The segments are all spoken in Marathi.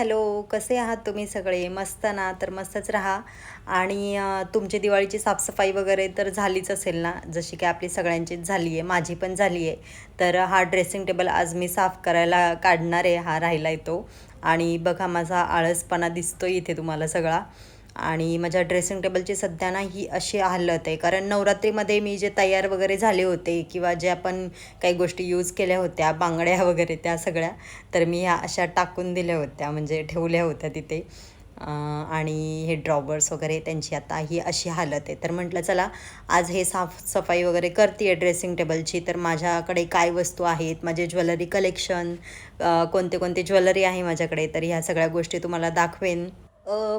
हॅलो, कसे आहात तुम्ही सगळे? मस्त ना? तर मस्तच राहा. आणि तुमची दिवाळीची साफसफाई वगैरे तर झालीच असेल ना, जशी की आपली सगळ्यांचीच झाली आहे, माझी पण झाली आहे. तर हा ड्रेसिंग टेबल आज मी साफ करायला काढणार आहे, हा राहिला आहे तो. आणि बघा माझा आळसपणा दिसतो इथे तुम्हाला सगळा. आणि माझ्या ड्रेसिंग टेबलची सध्या ना ही अशी हालत आहे, कारण नवरात्रीमध्ये मी जे तयार वगैरे झाले होते किंवा जे आपण काही गोष्टी यूज केल्या होत्या, बांगड्या वगैरे त्या सगळ्या, तर मी ह्या अशा टाकून दिल्या होत्या, म्हणजे ठेवल्या होत्या तिथे. आणि हे ड्रॉवर्स वगैरे त्यांची आता ही अशी हालत आहे. तर म्हटलं चला आज हे साफसफाई वगैरे करते आहे ड्रेसिंग टेबलची. तर माझ्याकडे काय वस्तू आहेत, माझे ज्वेलरी कलेक्शन, कोणते कोणते ज्वेलरी आहे माझ्याकडे, तर ह्या सगळ्या गोष्टी तुम्हाला दाखवेन.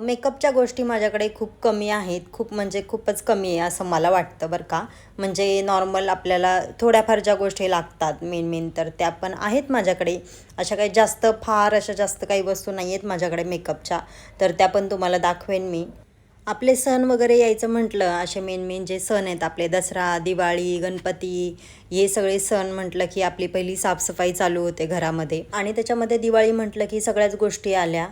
मेकअपच्या गोष्टी माझ्याकडे खूप कमी आहेत, खूप म्हणजे खूपच कमी आहे असं मला वाटतं बरं का. म्हणजे नॉर्मल आपल्याला थोड्याफार ज्या गोष्टी लागतात मेन मेन, तर त्या पण आहेत माझ्याकडे. अशा काही जास्त फार अशा जास्त काही वस्तू नाही आहेत माझ्याकडे मेकअपच्या, तर त्या पण तुम्हाला दाखवेन मी. आपले सण वगैरे यायचं म्हटलं, असे मेन मेन जे सण आहेत आपले, दसरा, दिवाळी, गणपती, हे सगळे सण म्हटलं की आपली पहिली साफसफाई चालू होते घरामध्ये. आणि त्याच्यामध्ये दिवाळी म्हटलं की सगळ्याच गोष्टी आल्या.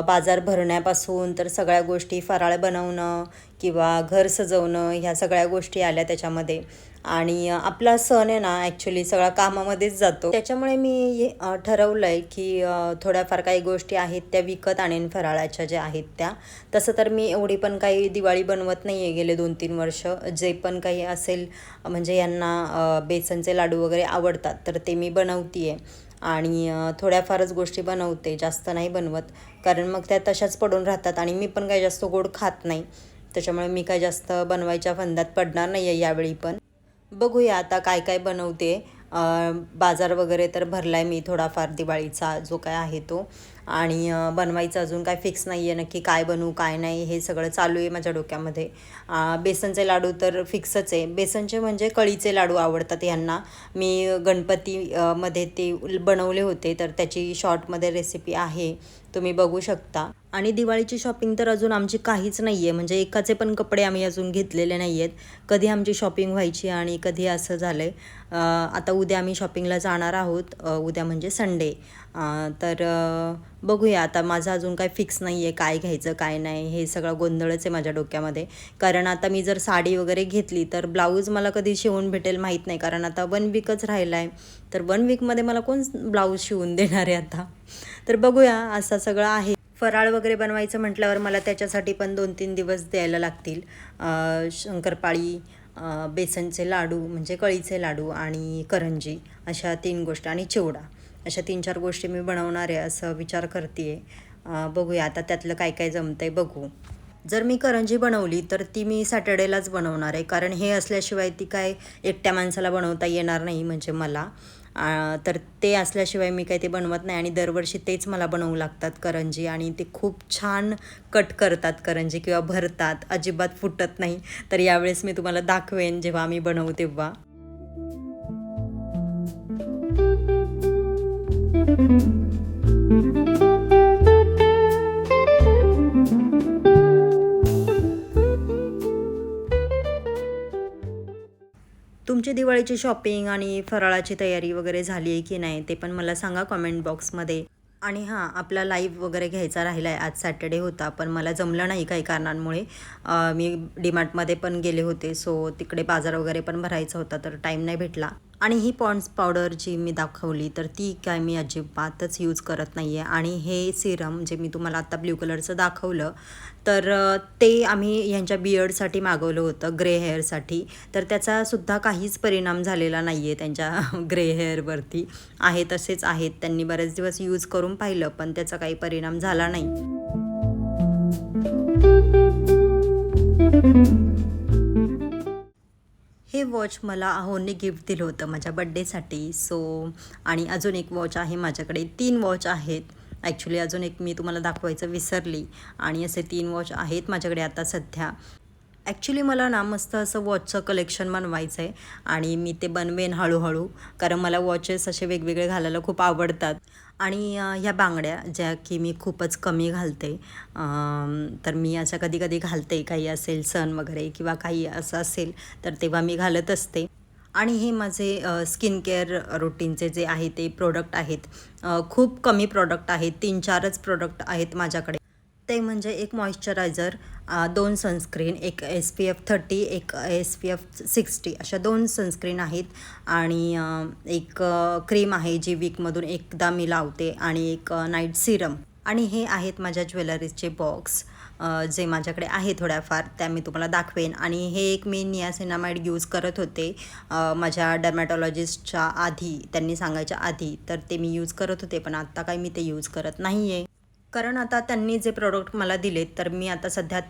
बाजार भरण्यापासून तर सगळ्या गोष्टी, फराळ बनवणं किंवा घर सजवणं, ह्या सगळ्या गोष्टी आल्या त्याच्यामध्ये. आणि आपला सण आहे ना ॲक्च्युली सगळा कामामध्येच जातो. त्याच्यामुळे मी ठरवलं आहे की थोड्याफार काही गोष्टी आहेत त्या विकत आणेन, फराळाच्या ज्या आहेत त्या. तसं तर मी एवढी पण काही दिवाळी बनवत नाही आहे गेले 2-3 वर्ष. जे पण काही असेल, म्हणजे यांना बेसनचे लाडू वगैरे आवडतात, तर ते मी बनवते आहे. आणि थोड्याफारच गोष्टी बनवते, जास्त नाही बनवत, कारण मग त्या तशाच पडून राहतात आणि मी पण काही जास्त गोड खात नाही. त्याच्यामुळे मी काही जास्त बनवायच्या फंदात पडणार नाही आहे यावेळी पण. बघूया आता काय काय बनवते. बाजार वगैरे तर भरला आहे मी थोडाफार दिवाळीचा जो काय आहे तो. आणि बनवायचं अजून काय फिक्स नाही आहे, नक्की काय बनवू काय नाही हे सगळं चालू आहे माझ्या डोक्यामध्ये. बेसनचे लाडू तर फिक्सच आहे. बेसनचे म्हणजे कळीचे लाडू आवडतात यांना. मी गणपती मध्ये ते बनवले होते, तर त्याची शॉर्टमध्ये रेसिपी आहे, तुम्ही बघू शकता. आणि दिवाळीची शॉपिंग तर अजून आमची काहीच नाही आहे, म्हणजे एकाचे पण कपडे आम्ही अजून घेतलेले नाही आहेत. कधी आमची शॉपिंग व्हायची आणि कधी असं झालं आहे. आता उद्या आम्ही शॉपिंगला जाणार आहोत, उद्या म्हणजे संडे. तर बघूया आता, माझं अजून काय फिक्स नाही आहे काय घ्यायचं काय नाही, हे सगळं गोंधळच आहे माझ्या डोक्यामध्ये. कारण आता मी जर साडी वगैरे घेतली तर ब्लाऊज मला कधी शिवून भेटेल माहीत नाही, कारण आता 1 वीकच राहिला आहे. तर 1 वीकमध्ये मला कोण ब्लाऊज शिवून देणार आहे आता. तर बघूया असं सगळं आहे. फराळ वगैरे बनवायचं म्हटल्यावर मला त्याच्यासाठी पण 2-3 दिवस द्यायला लागतील. शंकरपाळी, बेसनचे लाडू म्हणजे कळीचे लाडू आणि करंजी, अशा 3 गोष्टी आणि चिवडा, अशा 3-4 गोष्टी मी बनवणार आहे असं विचार करते आहे. बघूया आता त्यातलं काय काय जमतं आहे बघू. जर मी करंजी बनवली तर ती मी सॅटर्डेलाच बनवणार आहे, कारण हे असल्याशिवाय ती काय एकट्या माणसाला बनवता येणार नाही म्हणजे मला. तर ते असल्याशिवाय मी काही ते बनवत नाही आणि दरवर्षी तेच मला बनवू लागतात करंजी. आणि ते खूप छान कट करतात करंजी किंवा भरतात, अजिबात फुटत नाही. तर यावेळेस मी तुम्हाला दाखवेन जेव्हा आम्ही बनवू तेव्हा. तुमची दिवाळीची शॉपिंग आणि फराळाची तयारी वगैरे झाली आहे की नाही ते पण मला सांगा कमेंट बॉक्समध्ये. आणि हां, आपला लाईव्ह वगैरे घ्यायचा राहिला आहे, आज सॅटर्डे होता पण मला जमलं नाही काही कारणांमुळे. मी डीमार्टमध्ये पण गेले होते, सो तिकडे बाजार वगैरे पण भरायचा होता, तर टाईम नाही भेटला. आणि ही पॉन्ड्स पावडर जी मी दाखवली तर ती काय मी अजिबातच यूज करत नाही आहे. आणि हे सिरम जे मी तुम्हाला आता ब्ल्यू कलरचं दाखवलं, तर ते आम्ही ह्यांच्या बियर्डसाठी मागवलं होतं, ग्रे हेअरसाठी. तर त्याचासुद्धा काहीच परिणाम झालेला नाही आहे त्यांच्या ग्रे हेअरवरती. आहे तसेच आहेत, त्यांनी बरेच दिवस यूज करून पाहिलं पण त्याचा काही परिणाम झाला नाही. हे वॉच मला अहोंनी गिफ्ट दिलं होतं माझ्या बड्डेसाठी, सो. आणि अजून एक वॉच आहे माझ्याकडे, 3 वॉच आहेत ॲक्च्युली, अजून एक मी तुम्हाला दाखवायचं विसरली. आणि असे 3 वॉच आहेत माझ्याकडे आता सध्या. ॲक्च्युली मला ना मस्त असं वॉचचं कलेक्शन बनवायचं आहे आणि मी ते बनवेन हळूहळू, कारण मला वॉचेस असे वेगवेगळे घालायला खूप आवडतात. आणि ह्या बांगड्या ज्या की मी खूपच कमी घालते, तर मी अशा कधी कधी घालते, काही असेल सण वगैरे किंवा काही असं असेल तर तेव्हा मी घालत असते. आणि हे माझे स्किन केअर रुटीनचे जे आहे ते प्रोडक्ट आहेत. खूप कमी प्रोडक्ट आहेत, 3-4च प्रोडक्ट आहेत माझ्याकडे. ते म्हणजे एक मॉइश्चरायझर, 2 सनस्क्रीन, एक SPF 30, एक SPF 60 अशा 2 सनस्क्रीन आहेत. आणि एक क्रीम आहे जी वीकमधून एकदा मी लावते, आणि एक नाईट सिरम. आणि हे आहेत माझ्या ज्वेलरीजचे बॉक्स, जे माझ्याकडे आहे थोड्याफार, त्या मी तुम्हाला दाखवेन. आणि हे एक मी नियासिनामाइड यूज करत होते माझ्या डर्मॅटॉलॉजिस्टच्या आधी, त्यांनी सांगायच्या आधी, तर ते मी यूज करत होते. पण आत्ता काही मी ते यूज करत नाही आहे, कारण आता त्यांनी जे प्रोडक्ट मला दिलेत तर मी आता सध्या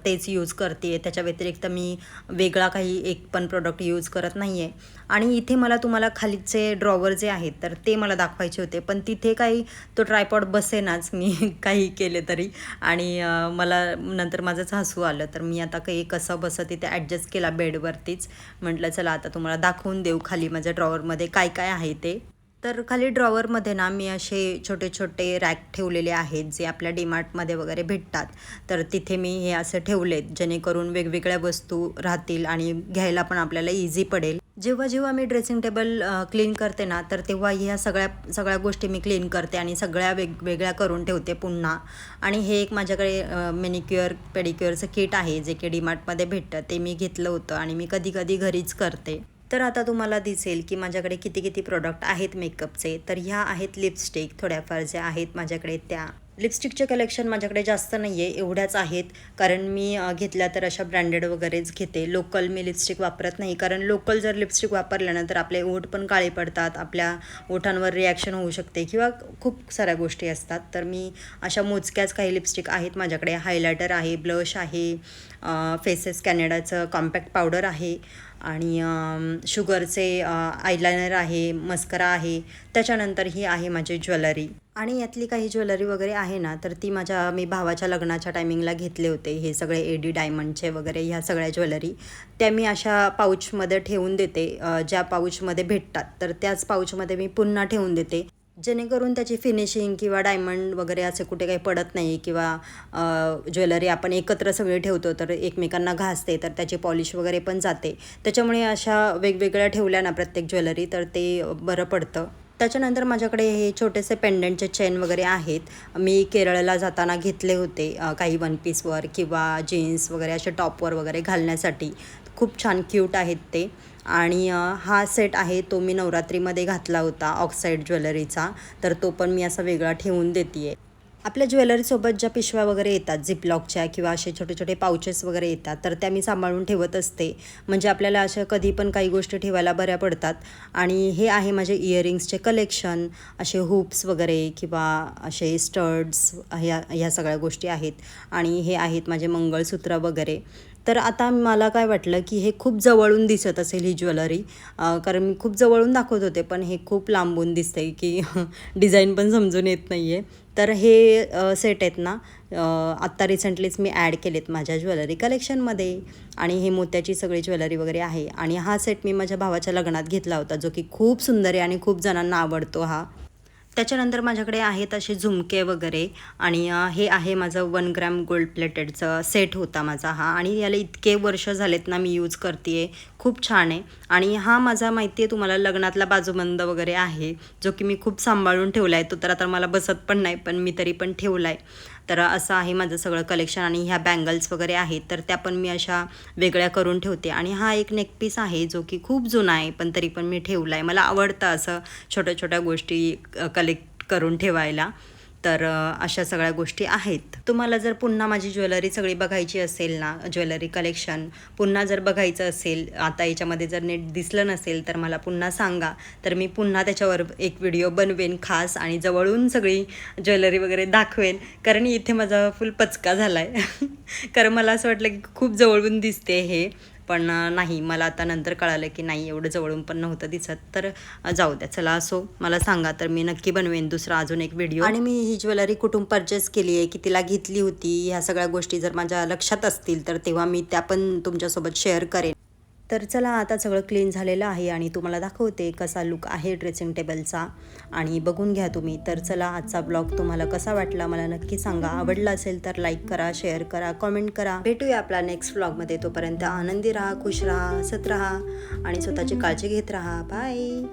तेच यूज करते आहे. त्याच्या व्यतिरिक्त मी वेगळा काही एक पण प्रोडक्ट यूज करत नाही आहे. आणि इथे मला तुम्हाला खालीचे ड्रॉवर जे आहेत तर ते मला दाखवायचे होते, पण तिथे काही तो ट्रायपॉड बसेनाच मी काही केले तरी. आणि मला नंतर माझंच हसू आलं, तर मी आता काही कसं बसं तिथे ॲडजस्ट केला बेडवरतीच. म्हटलं चला आता तुम्हाला दाखवून देऊ खाली माझ्या ड्रॉवरमध्ये काय काय आहे ते. तर खाली ड्रॉवरमध्ये ना मी असे छोटे छोटे रॅक ठेवलेले आहेत, जे आपल्या डीमार्टमध्ये वगैरे भेटतात. तर तिथे मी हे असं ठेवलेत, जेणेकरून वेगवेगळ्या वस्तू राहतील आणि घ्यायला पण आपल्याला इझी पडेल. जेव्हा जेव्हा मी ड्रेसिंग टेबल क्लीन करते ना, तर तेव्हा ह्या सगळ्या गोष्टी मी क्लीन करते आणि सगळ्या वेगवेगळ्या करून ठेवते पुन्हा. आणि हे एक माझ्याकडे मेनिक्युअर पेडिक्युअरचं किट आहे, जे की डीमार्टमध्ये भेटतं. ते मी घेतलं होतं आणि मी कधी कधी घरीच करते. तर आता तुम्हाला दिसेल की माझ्याकडे किती किती प्रोडक्ट आहेत मेकअपचे. तर ह्या आहेत लिपस्टिक, थोड्याफार ज्या आहेत माझ्याकडे त्या. लिपस्टिकचे कलेक्शन माझ्याकडे जास्त नाही आहे, एवढ्याच आहेत. कारण मी घेतल्या तर अशा ब्रँडेड वगैरेच घेते. लोकल मी लिपस्टिक वापरत नाही, कारण लोकल जर लिपस्टिक वापरल्यानंतर आपले ओठ पण काळे पडतात, आपल्या ओठांवर रिॲक्शन होऊ शकते किंवा खूप साऱ्या गोष्टी असतात. तर मी अशा मोजक्याच काही लिपस्टिक आहेत माझ्याकडे. हायलायटर आहे, ब्लश आहे, फेसेस कॅनडाचं कॉम्पॅक्ट पावडर आहे, आणि शुगरचे आयलायनर आहे, मस्करा आहे. त्याच्यानंतर ही आहे माझी ज्वेलरी. आणि यातली काही ज्वेलरी वगैरे आहे ना, तर ती मी भावाच्या लग्नाच्या टायमिंगला घेतले होते. हे सगळे एडी डायमंडचे वगैरे ह्या सगळ्या ज्वेलरी त्या मी अशा पाऊचमध्ये ठेवून देते. ज्या पाऊचमध्ये भेटतात तर त्याच पाऊचमध्ये मी पुन्हा ठेवून देते, जेणेकरून त्याची फिनिशिंग किंवा डायमंड वगैरे असे कुठे काही पडत नाही, किंवा ज्वेलरी आपण एकत्र सगळे ठेवतो तर एकमेकांना घासते, तर त्याची पॉलिश वगैरे पण जाते. त्याच्यामुळे अशा वेगवेगळ्या ठेवल्या ना प्रत्येक ज्वेलरी, तर ते बरं पडतं. त्याच्यानंतर माझ्याकडे हे छोटेसे पेंडंटचे चेन वगैरे आहेत. मी केरळला जाताना घेतले होते, काही वन पीसवर किंवा जीन्स वगैरे असे टॉपवर वगैरे घालण्यासाठी. खूप छान क्यूट आहेत ते. आणि हा सेट आहे तो मी नवरात्रीमध्ये घातला होता ऑक्साईड ज्वेलरीचा, तर तो पण मी असा वेगळा ठेवून देते आहे. आपल्या ज्वेलरीसोबत ज्या पिशव्या वगैरे येतात झिपलॉकच्या किंवा असे छोटे छोटे पाउचेस वगैरे येतात, तर त्या मी सांभाळून ठेवत असते, म्हणजे आपल्याला अशा कधी पण काही गोष्टी ठेवायला बऱ्या पडतात. आणि हे आहे माझे इयरिंग्सचे कलेक्शन, असे हुप्स वगैरे किंवा असे स्टड्स, ह्या सगळ्या गोष्टी आहेत. आणि हे आहेत माझे मंगळसूत्र वगैरे. तर आता मला काय वाटलं की हे खूप जवळून दिसत असेल ही ज्वेलरी, कारण मी खूप जवळून दाखवत होते, पण हे खूप लांबून दिसतंय की डिझाईन पण समजून येत नाही आहे. तर हे सेट आहेत ना, आत्ता रिसेंटलीच मी ॲड केलेत माझ्या ज्वेलरी कलेक्शनमध्ये. आणि हे मोत्याची सगळी ज्वेलरी वगैरे आहे. आणि हा सेट मी माझ्या भावाच्या लग्नात घेतला होता, जो की खूप सुंदर आहे आणि खूप जणांना आवडतो हा. त्याच्यानंतर माझ्याकडे आहेत असे झुमके वगैरे. आणि हे आहे माझं 1 ग्रॅम गोल्ड प्लेटेडचं सेट होता माझा हा, आणि याला इतके वर्ष झालेत ना मी यूज करते आहे. खूप छान आहे. आणि हा माझा माहिती आहे तुम्हाला लग्नातला बाजूबंद वगैरे आहे, जो की मी खूप सांभाळून ठेवला आहे. तो तर आता मला बसत पण नाही, पण मी तरी पण ठेवला आहे. तर असं आहे माझं सगळं कलेक्शन. आणि ह्या बँगल्स वगैरे आहेत, तर त्या पण मी अशा वेगळ्या करून ठेवते. आणि हा एक नेकपीस आहे, जो की खूप जुना आहे, पण तरी पण मी ठेवला आहे. मला आवडतं असं छोट्या छोट्या गोष्टी कलेक्ट करून ठेवायला. तर अशा सगळ्या गोष्टी आहेत. तुम्हाला जर पुन्हा माझी ज्वेलरी सगळी बघायची असेल ना, ज्वेलरी कलेक्शन पुन्हा जर बघायचं असेल, आता याच्यामध्ये जर नीट दिसलं नसेल तर मला पुन्हा सांगा, तर मी पुन्हा त्याच्यावर एक व्हिडिओ बनवेन खास, आणि जवळून सगळी ज्वेलरी वगैरे दाखवेन. कारण इथे माझा फुल पचका झाला आहे कारण मला असं वाटलं की खूप जवळून दिसते हे, पण नाही, मला आता नंतर कळालं की नाही, एवढं जवळून पण नव्हतं दिसत. तर जाऊ द्या, चला असो, मला सांगा तर मी नक्की बनवेन दुसरा अजून एक व्हिडिओ. आणि मी ही ज्वेलरी कुठून परचेस केली आहे, की तिला घेतली होती, ह्या सगळ्या गोष्टी जर माझ्या लक्षात असतील तर तेव्हा मी त्या पण तुमच्यासोबत शेअर करेन. तर चला आता सगळं क्लीन झालेलं आहे आणि तुम्हाला दाखवते कसा लुक आहे ड्रेसिंग टेबलचा आणि बघून घ्या तुम्ही. तर चला आजचा ब्लॉग तुम्हाला कसा वाटला मला नक्की सांगा. आवडला असेल तर लाईक करा, शेअर करा, कॉमेंट करा. भेटूया आपला नेक्स्ट ब्लॉगमध्ये. तोपर्यंत आनंदी राहा, खुश राहा, हसत राहा आणि स्वतःची काळजी घेत राहा. बाय.